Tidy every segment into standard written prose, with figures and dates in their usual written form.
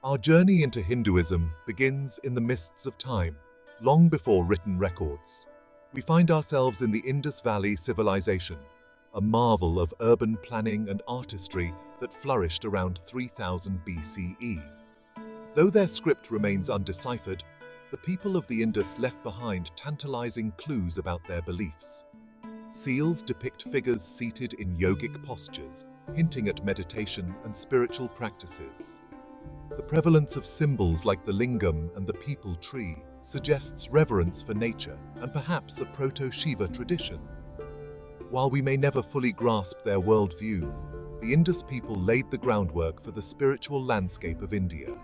Our journey into Hinduism begins in the mists of time, long before written records. We find ourselves in the Indus Valley civilization, a marvel of urban planning and artistry that flourished around 3000 BCE. Though their script remains undeciphered, the people of the Indus left behind tantalizing clues about their beliefs. Seals depict figures seated in yogic postures, hinting at meditation and spiritual practices. The prevalence of symbols like the lingam and the peepal tree suggests reverence for nature and perhaps a proto-Shiva tradition. While we may never fully grasp their worldview, the Indus people laid the groundwork for the spiritual landscape of India.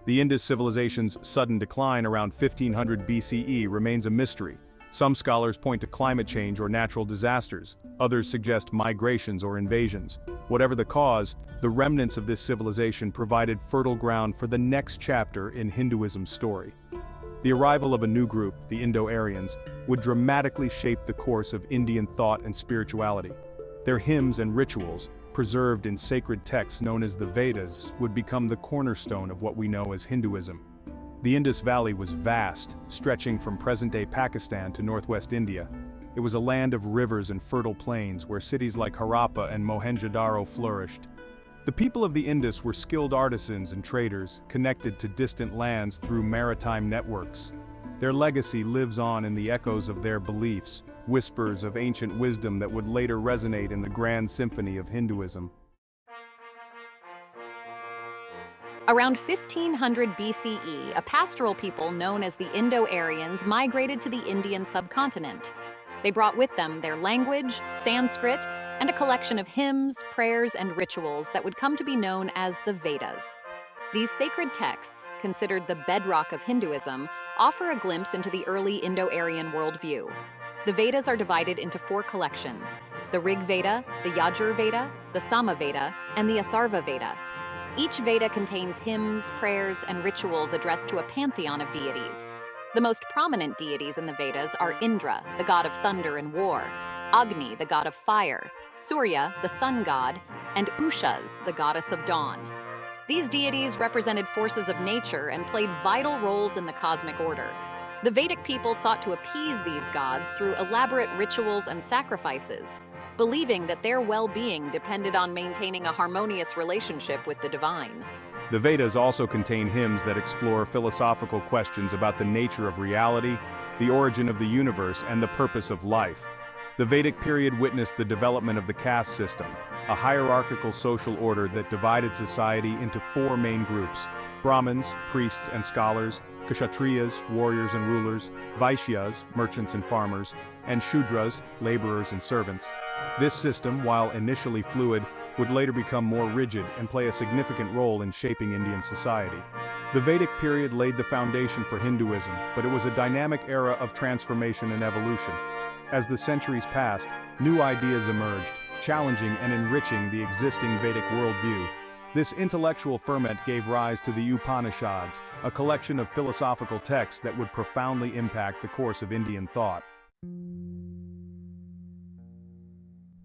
The Indus civilization's sudden decline around 1500 BCE remains a mystery. Some scholars point to climate change or natural disasters, others suggest migrations or invasions. Whatever the cause, the remnants of this civilization provided fertile ground for the next chapter in Hinduism's story. The arrival of a new group, the Indo-Aryans, would dramatically shape the course of Indian thought and spirituality. Their hymns and rituals, preserved in sacred texts known as the Vedas, would become the cornerstone of what we know as Hinduism. The Indus Valley was vast, stretching from present-day Pakistan to northwest India. It was a land of rivers and fertile plains where cities like Harappa and Mohenjo-daro flourished. The people of the Indus were skilled artisans and traders, connected to distant lands through maritime networks. Their legacy lives on in the echoes of their beliefs, whispers of ancient wisdom that would later resonate in the grand symphony of Hinduism. Around 1500 BCE, a pastoral people known as the Indo-Aryans migrated to the Indian subcontinent. They brought with them their language, Sanskrit, and a collection of hymns, prayers, and rituals that would come to be known as the Vedas. These sacred texts, considered the bedrock of Hinduism, offer a glimpse into the early Indo-Aryan worldview. The Vedas are divided into 4 collections: the Rig Veda, the Yajur Veda, the Sama Veda, and the Atharva Veda. Each Veda contains hymns, prayers, and rituals addressed to a pantheon of deities. The most prominent deities in the Vedas are Indra, the god of thunder and war, Agni, the god of fire, Surya, the sun god, and Ushas, the goddess of dawn. These deities represented forces of nature and played vital roles in the cosmic order. The Vedic people sought to appease these gods through elaborate rituals and sacrifices, believing that their well-being depended on maintaining a harmonious relationship with the divine. The Vedas also contain hymns that explore philosophical questions about the nature of reality, the origin of the universe, and the purpose of life. The Vedic period witnessed the development of the caste system, a hierarchical social order that divided society into 4 main groups: Brahmins, priests and scholars, Kshatriyas, warriors and rulers, Vaishyas, merchants and farmers, and Shudras, laborers and servants. This system, while initially fluid, would later become more rigid and play a significant role in shaping Indian society. The Vedic period laid the foundation for Hinduism, but it was a dynamic era of transformation and evolution. As the centuries passed, new ideas emerged, challenging and enriching the existing Vedic worldview. This intellectual ferment gave rise to the Upanishads, a collection of philosophical texts that would profoundly impact the course of Indian thought.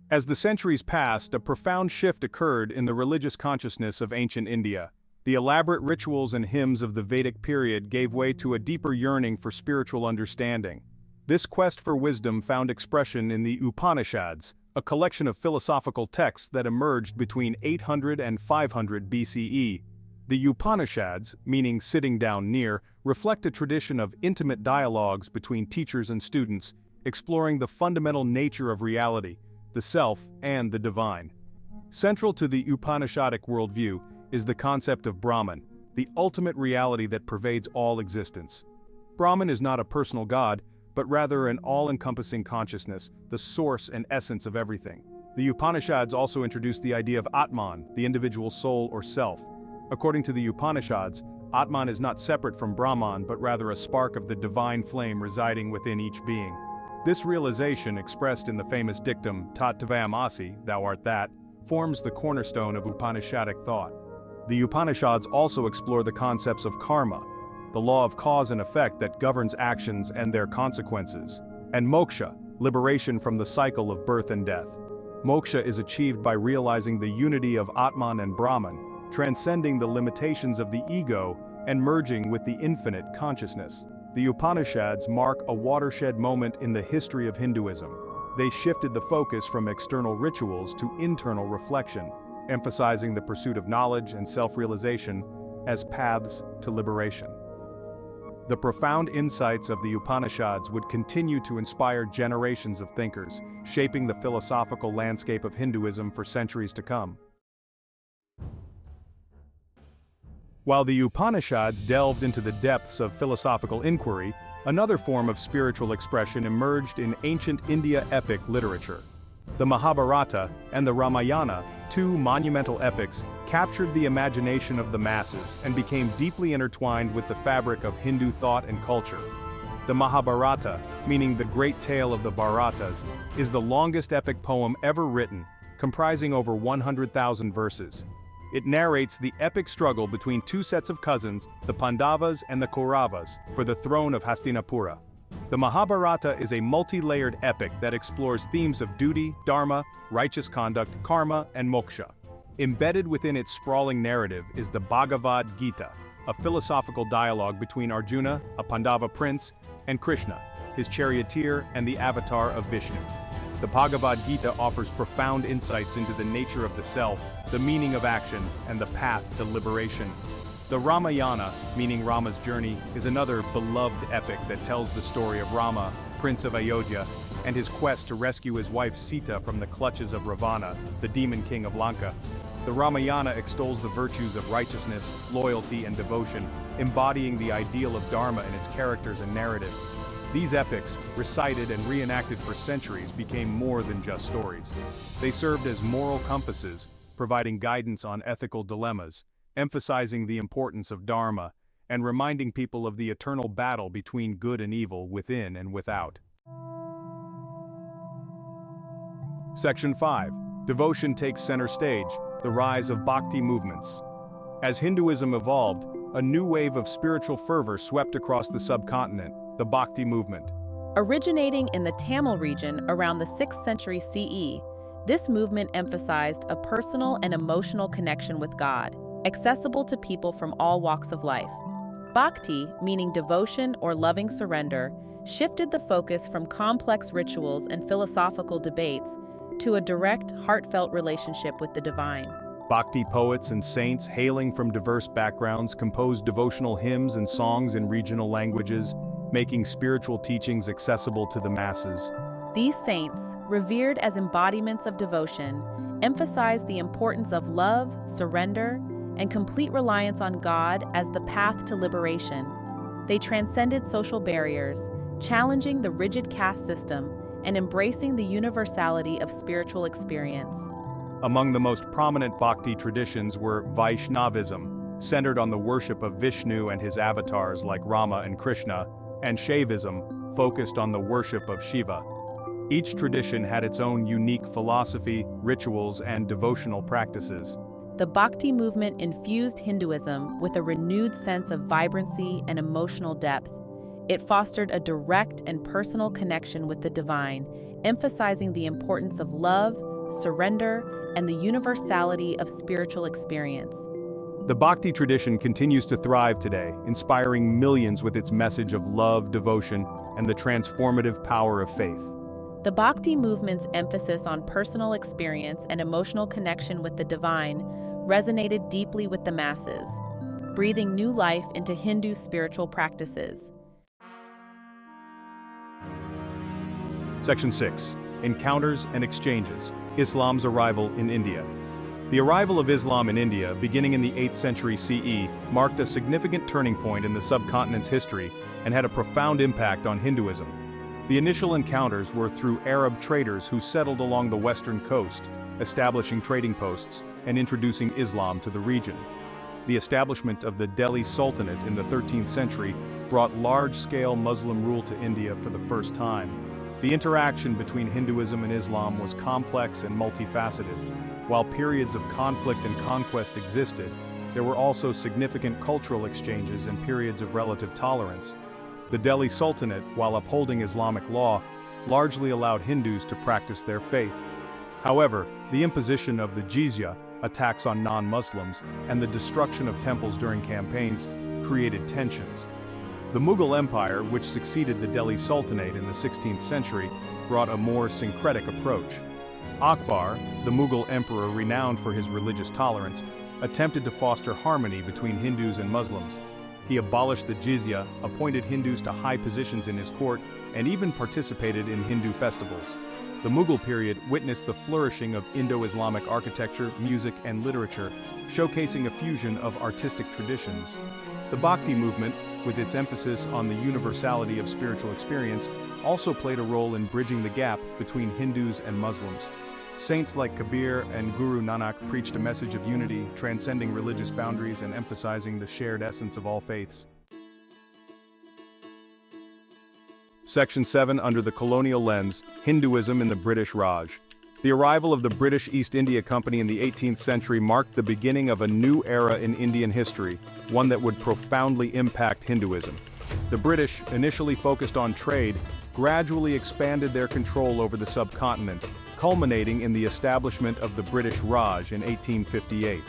As the centuries passed, a profound shift occurred in the religious consciousness of ancient India. The elaborate rituals and hymns of the Vedic period gave way to a deeper yearning for spiritual understanding. This quest for wisdom found expression in the Upanishads, a collection of philosophical texts that emerged between 800 and 500 BCE. The Upanishads, meaning sitting down near, reflect a tradition of intimate dialogues between teachers and students, exploring the fundamental nature of reality, the self, and the divine. Central to the Upanishadic worldview is the concept of Brahman, the ultimate reality that pervades all existence. Brahman is not a personal god, but rather an all-encompassing consciousness, the source and essence of everything. The Upanishads also introduce the idea of Atman, the individual soul or self. According to the Upanishads, Atman is not separate from Brahman, but rather a spark of the divine flame residing within each being. This realization, expressed in the famous dictum, Tat Tvam Asi, thou art that, forms the cornerstone of Upanishadic thought. The Upanishads also explore the concepts of karma, the law of cause and effect that governs actions and their consequences, and moksha, liberation from the cycle of birth and death. Moksha is achieved by realizing the unity of Atman and Brahman, transcending the limitations of the ego and merging with the infinite consciousness. The Upanishads mark a watershed moment in the history of Hinduism. They shifted the focus from external rituals to internal reflection, emphasizing the pursuit of knowledge and self-realization as paths to liberation. The profound insights of the Upanishads would continue to inspire generations of thinkers, shaping the philosophical landscape of Hinduism for centuries to come. While the Upanishads delved into the depths of philosophical inquiry, another form of spiritual expression emerged in ancient India epic literature. The Mahabharata and the Ramayana, two monumental epics, captured the imagination of the masses and became deeply intertwined with the fabric of Hindu thought and culture. The Mahabharata, meaning the great tale of the Bharatas, is the longest epic poem ever written, comprising over 100,000 verses. It narrates the epic struggle between two sets of cousins, the Pandavas and the Kauravas, for the throne of Hastinapura. The Mahabharata is a multi-layered epic that explores themes of duty, dharma, righteous conduct, karma, and moksha. Embedded within its sprawling narrative is the Bhagavad Gita, a philosophical dialogue between Arjuna, a Pandava prince, and Krishna, his charioteer and the avatar of Vishnu. The Bhagavad Gita offers profound insights into the nature of the self, the meaning of action, and the path to liberation. The Ramayana, meaning Rama's journey, is another beloved epic that tells the story of Rama, Prince of Ayodhya, and his quest to rescue his wife Sita from the clutches of Ravana, the demon king of Lanka. The Ramayana extols the virtues of righteousness, loyalty, and devotion, embodying the ideal of dharma in its characters and narrative. These epics, recited and reenacted for centuries, became more than just stories. They served as moral compasses, providing guidance on ethical dilemmas, emphasizing the importance of dharma, and reminding people of the eternal battle between good and evil within and without. Section 5. Devotion takes center stage, the rise of Bhakti movements. As Hinduism evolved, a new wave of spiritual fervor swept across the subcontinent, the Bhakti movement. Originating in the Tamil region around the 6th century CE, this movement emphasized a personal and emotional connection with God, accessible to people from all walks of life. Bhakti, meaning devotion or loving surrender, shifted the focus from complex rituals and philosophical debates to a direct, heartfelt relationship with the divine. Bhakti poets and saints hailing from diverse backgrounds composed devotional hymns and songs in regional languages, making spiritual teachings accessible to the masses. These saints, revered as embodiments of devotion, emphasized the importance of love, surrender, and complete reliance on God as the path to liberation. They transcended social barriers, challenging the rigid caste system and embracing the universality of spiritual experience. Among the most prominent Bhakti traditions were Vaishnavism, centered on the worship of Vishnu and his avatars like Rama and Krishna, and Shaivism, focused on the worship of Shiva. Each tradition had its own unique philosophy, rituals, and devotional practices. The Bhakti movement infused Hinduism with a renewed sense of vibrancy and emotional depth. It fostered a direct and personal connection with the divine, emphasizing the importance of love, surrender, and the universality of spiritual experience. The Bhakti tradition continues to thrive today, inspiring millions with its message of love, devotion, and the transformative power of faith. The Bhakti movement's emphasis on personal experience and emotional connection with the divine resonated deeply with the masses, breathing new life into Hindu spiritual practices. Section 6. Encounters and Exchanges. Islam's arrival in India. The arrival of Islam in India, beginning in the 8th century CE, marked a significant turning point in the subcontinent's history and had a profound impact on Hinduism. The initial encounters were through Arab traders who settled along the western coast, establishing trading posts and introducing Islam to the region. The establishment of the Delhi Sultanate in the 13th century brought large-scale Muslim rule to India for the first time. The interaction between Hinduism and Islam was complex and multifaceted. While periods of conflict and conquest existed, there were also significant cultural exchanges and periods of relative tolerance. The Delhi Sultanate, while upholding Islamic law, largely allowed Hindus to practice their faith. However, the imposition of the jizya, attacks on non-Muslims, and the destruction of temples during campaigns created tensions. The Mughal Empire, which succeeded the Delhi Sultanate in the 16th century, brought a more syncretic approach. Akbar, the Mughal emperor renowned for his religious tolerance, attempted to foster harmony between Hindus and Muslims. He abolished the jizya, appointed Hindus to high positions in his court, and even participated in Hindu festivals. The Mughal period witnessed the flourishing of Indo-Islamic architecture, music, and literature, showcasing a fusion of artistic traditions. The Bhakti Movement, with its emphasis on the universality of spiritual experience, also played a role in bridging the gap between Hindus and Muslims. Saints like Kabir and Guru Nanak preached a message of unity, transcending religious boundaries and emphasizing the shared essence of all faiths. Section 7, under the colonial lens, Hinduism in the British Raj. The arrival of the British East India Company in the 18th century marked the beginning of a new era in Indian history, one that would profoundly impact Hinduism. The British, initially focused on trade, gradually expanded their control over the subcontinent, culminating in the establishment of the British Raj in 1858.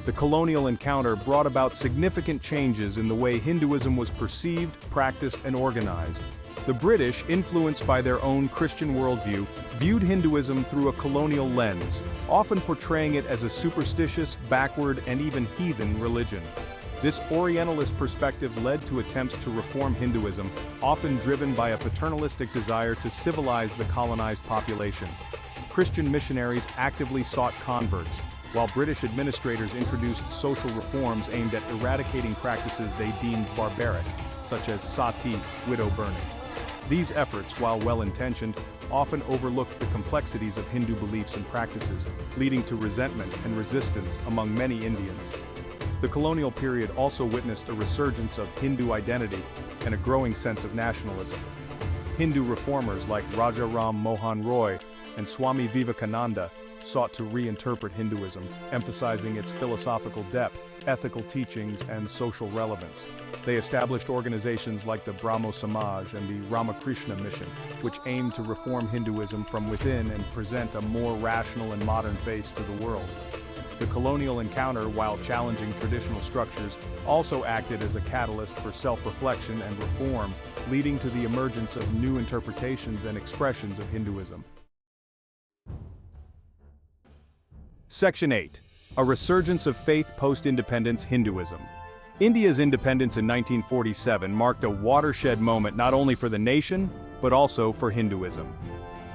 The colonial encounter brought about significant changes in the way Hinduism was perceived, practiced, and organized. The British, influenced by their own Christian worldview, viewed Hinduism through a colonial lens, often portraying it as a superstitious, backward, and even heathen religion. This Orientalist perspective led to attempts to reform Hinduism, often driven by a paternalistic desire to civilize the colonized population. Christian missionaries actively sought converts, while British administrators introduced social reforms aimed at eradicating practices they deemed barbaric, such as sati, widow burning. These efforts, while well-intentioned, often overlooked the complexities of Hindu beliefs and practices, leading to resentment and resistance among many Indians. The colonial period also witnessed a resurgence of Hindu identity and a growing sense of nationalism. Hindu reformers like Raja Ram Mohan Roy and Swami Vivekananda sought to reinterpret Hinduism, emphasizing its philosophical depth, ethical teachings, and social relevance. They established organizations like the Brahmo Samaj and the Ramakrishna Mission, which aimed to reform Hinduism from within and present a more rational and modern face to the world. The colonial encounter, while challenging traditional structures, also acted as a catalyst for self-reflection and reform, leading to the emergence of new interpretations and expressions of Hinduism. Section 8. A resurgence of faith post-independence Hinduism. India's independence in 1947 marked a watershed moment not only for the nation, but also for Hinduism.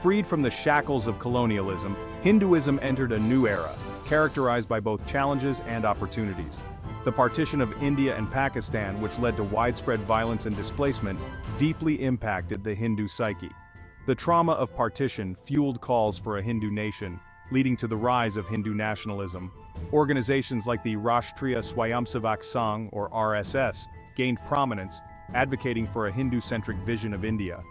Freed from the shackles of colonialism, Hinduism entered a new era, characterized by both challenges and opportunities. The partition of India and Pakistan, which led to widespread violence and displacement, deeply impacted the Hindu psyche. The trauma of partition fueled calls for a Hindu nation, leading to the rise of Hindu nationalism. Organizations like the Rashtriya Swayamsevak Sangh, or RSS, gained prominence, advocating for a Hindu-centric vision of India.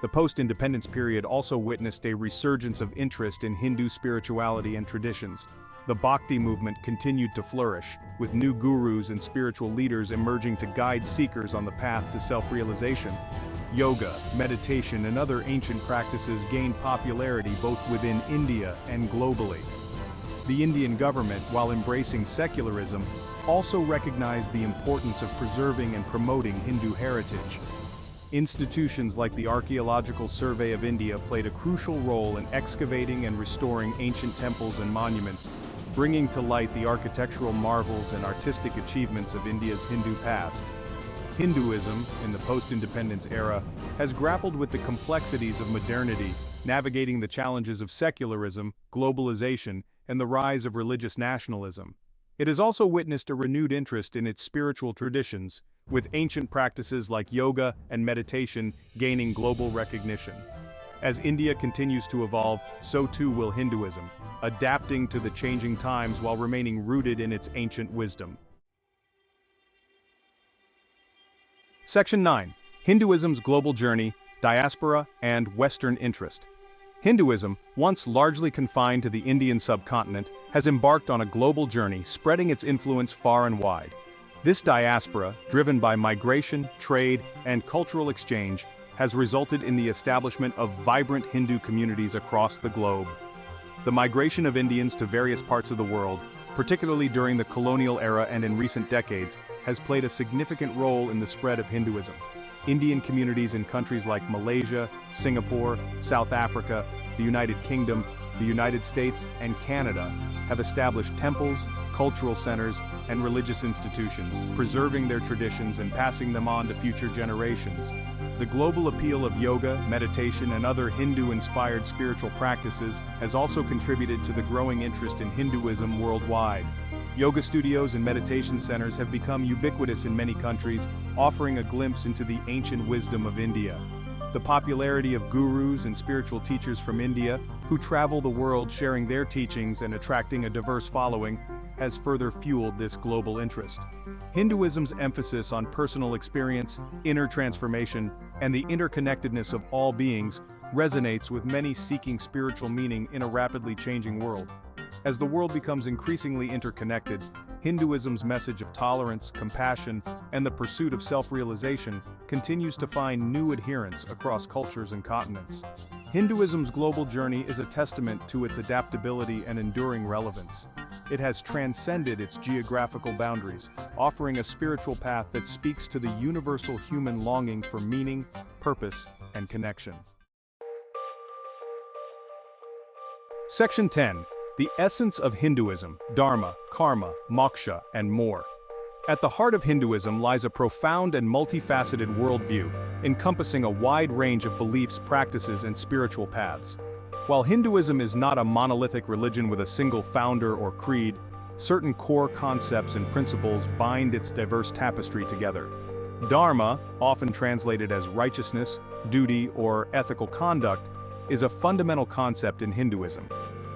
The post-independence period also witnessed a resurgence of interest in Hindu spirituality and traditions. The Bhakti movement continued to flourish, with new gurus and spiritual leaders emerging to guide seekers on the path to self-realization. Yoga, meditation, and other ancient practices gained popularity both within India and globally. The Indian government, while embracing secularism, also recognized the importance of preserving and promoting Hindu heritage. Institutions like the Archaeological Survey of India played a crucial role in excavating and restoring ancient temples and monuments, bringing to light the architectural marvels and artistic achievements of India's Hindu past. Hinduism, in the post-independence era, has grappled with the complexities of modernity, navigating the challenges of secularism, globalization, and the rise of religious nationalism. It has also witnessed a renewed interest in its spiritual traditions, with ancient practices like yoga and meditation gaining global recognition. As India continues to evolve, so too will Hinduism, adapting to the changing times while remaining rooted in its ancient wisdom. Section 9. Hinduism's global journey, diaspora, and Western interest. Hinduism, once largely confined to the Indian subcontinent, has embarked on a global journey, spreading its influence far and wide. This diaspora, driven by migration, trade, and cultural exchange, has resulted in the establishment of vibrant Hindu communities across the globe. The migration of Indians to various parts of the world, particularly during the colonial era and in recent decades, has played a significant role in the spread of Hinduism. Indian communities in countries like Malaysia, Singapore, South Africa, the United Kingdom, the United States, and Canada have established temples, cultural centers, and religious institutions, preserving their traditions and passing them on to future generations. The global appeal of yoga, meditation, and other Hindu-inspired spiritual practices has also contributed to the growing interest in Hinduism worldwide. Yoga studios and meditation centers have become ubiquitous in many countries, offering a glimpse into the ancient wisdom of India. The popularity of gurus and spiritual teachers from India, who travel the world sharing their teachings and attracting a diverse following, has further fueled this global interest. Hinduism's emphasis on personal experience, inner transformation, and the interconnectedness of all beings resonates with many seeking spiritual meaning in a rapidly changing world. As the world becomes increasingly interconnected, Hinduism's message of tolerance, compassion, and the pursuit of self-realization continues to find new adherents across cultures and continents. Hinduism's global journey is a testament to its adaptability and enduring relevance. It has transcended its geographical boundaries, offering a spiritual path that speaks to the universal human longing for meaning, purpose, and connection. Section 10. The Essence of Hinduism, Dharma, Karma, Moksha, and more. At the heart of Hinduism lies a profound and multifaceted worldview, encompassing a wide range of beliefs, practices, and spiritual paths. While Hinduism is not a monolithic religion with a single founder or creed, certain core concepts and principles bind its diverse tapestry together. Dharma, often translated as righteousness, duty, or ethical conduct, is a fundamental concept in Hinduism.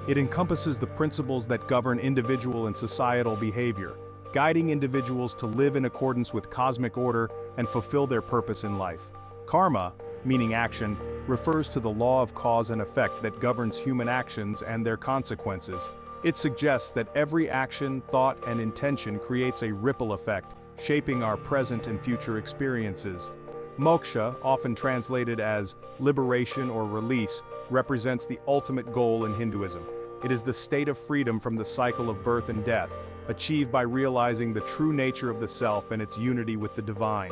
It encompasses the principles that govern individual and societal behavior, guiding individuals to live in accordance with cosmic order and fulfill their purpose in life. Karma, meaning action, refers to the law of cause and effect that governs human actions and their consequences. It suggests that every action, thought, and intention creates a ripple effect, shaping our present and future experiences. Moksha, often translated as liberation or release, represents the ultimate goal in Hinduism. It is the state of freedom from the cycle of birth and death, achieved by realizing the true nature of the self and its unity with the divine.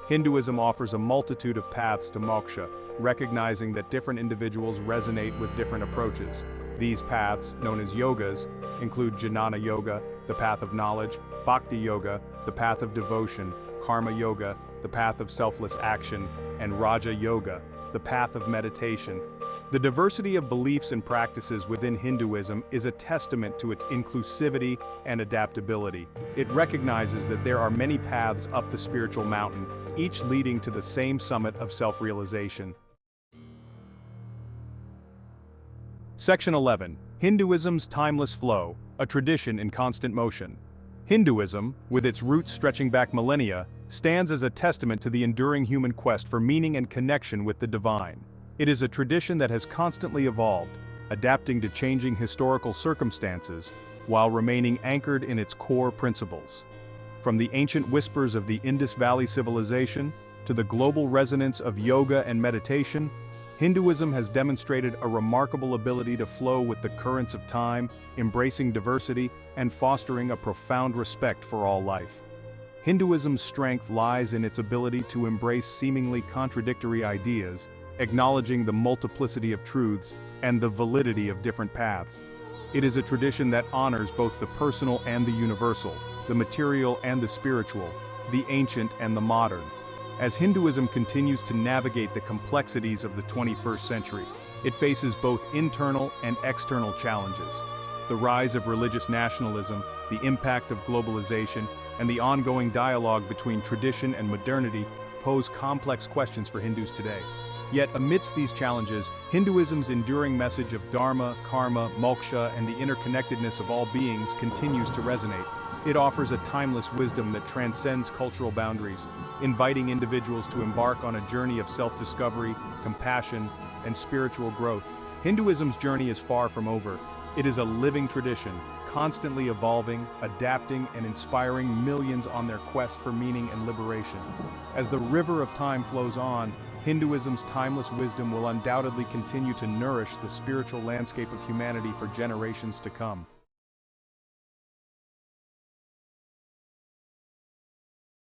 Hinduism offers a multitude of paths to moksha, recognizing that different individuals resonate with different approaches. These paths, known as yogas, include Jnana Yoga, the path of knowledge, Bhakti Yoga, the path of devotion, Karma Yoga, the path of selfless action, and Raja Yoga, the path of meditation. The diversity of beliefs and practices within Hinduism is a testament to its inclusivity and adaptability. It recognizes that there are many paths up the spiritual mountain, each leading to the same summit of self-realization. Section 11. Hinduism's Timeless Flow, a Tradition in Constant Motion. Hinduism, with its roots stretching back millennia, stands as a testament to the enduring human quest for meaning and connection with the divine. It is a tradition that has constantly evolved, adapting to changing historical circumstances, while remaining anchored in its core principles. From the ancient whispers of the Indus Valley civilization, to the global resonance of yoga and meditation, Hinduism has demonstrated a remarkable ability to flow with the currents of time, embracing diversity and fostering a profound respect for all life. Hinduism's strength lies in its ability to embrace seemingly contradictory ideas, acknowledging the multiplicity of truths and the validity of different paths. It is a tradition that honors both the personal and the universal, the material and the spiritual, the ancient and the modern. As Hinduism continues to navigate the complexities of the 21st century, it faces both internal and external challenges. The rise of religious nationalism, the impact of globalization, and the ongoing dialogue between tradition and modernity pose complex questions for Hindus today. Yet amidst these challenges, Hinduism's enduring message of dharma, karma, moksha, and the interconnectedness of all beings continues to resonate. It offers a timeless wisdom that transcends cultural boundaries, inviting individuals to embark on a journey of self-discovery, compassion, and spiritual growth. Hinduism's journey is far from over. It is a living tradition, constantly evolving, adapting, and inspiring millions on their quest for meaning and liberation. As the river of time flows on, Hinduism's timeless wisdom will undoubtedly continue to nourish the spiritual landscape of humanity for generations to come.